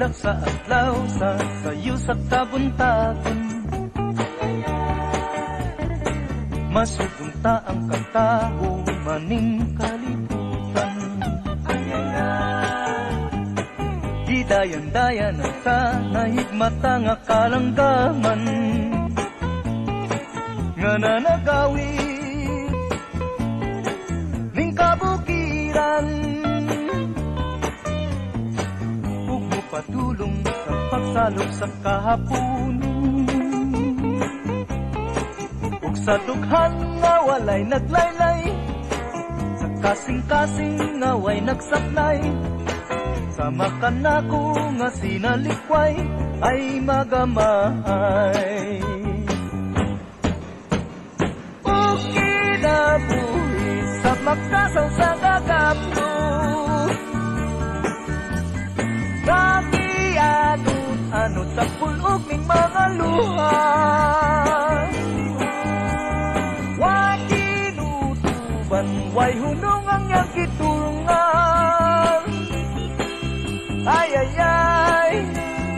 Iniksidlak sa adlaw sa sayo sa kabuntagon. Masugunta ang kataho maning kalibutan. Gidayan-dayan ang tanahigmata nga kalanggaman nga nanagawid ning kabukiran. Ug mopadulong sa pagsalok sa kahaponon, ug sa dughan nga walay naglaylay, sa kasing-kasing nga way nagsaknay. Sama ka nako nga sinalikway ay magamay. Ug kinabuhi sa magkasaw sa gagapno, kakianot-anot sa pulog ning mga luha. Way kinutuban, way hunong ang iyang kitulungan. Ay, ay, ay,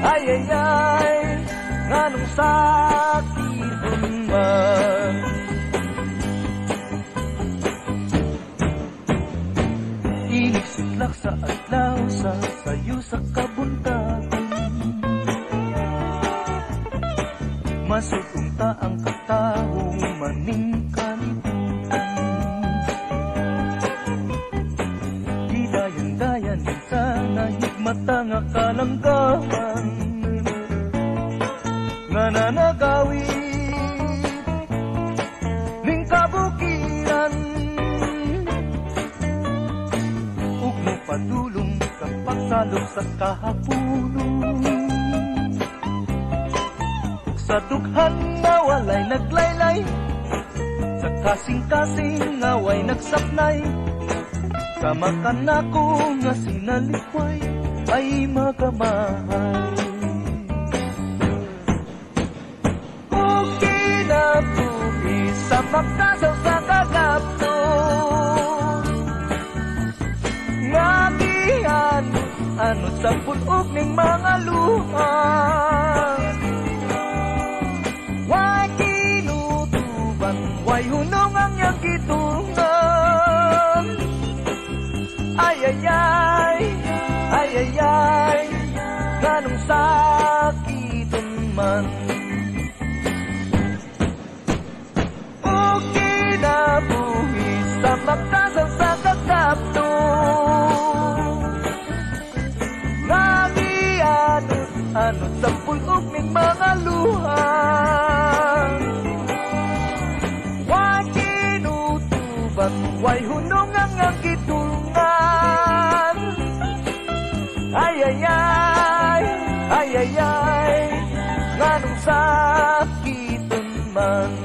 ay, ay, ay, nganong sakit man. Iniksidlak sa adlaw sa sayo sa kabuntagon. Masugunta ang kataho maning kalibutan. Gidayan-dayan din sa nahigmata nga kalanggaman nga nanagawid ning kabukiran. Ug mopadulong sa pagsalok sa kahaponon, ug sa dughan nga walay naglaylay, sa kasing-kasing nga way nagsaknay. Sama ka nako nga sinalikway ay magamay. Ug kinabuhi sa magkasaw sa kagapno, nga gianot-anot sa pulog ning mga luha. Way kinutuban, way hunong ang iyang kitulungan. Ay, ay, ay, ay, ay, ay, ganong sakiton man. Ug kinabuhi sa magkasaw sa kagapno, nga gianot-anot sa pulog ning mga luha. Way kinutuban, way hunong ang iyang kitulungan. Ay, ay, ay, ay, ay, ay, nganong sakiton man.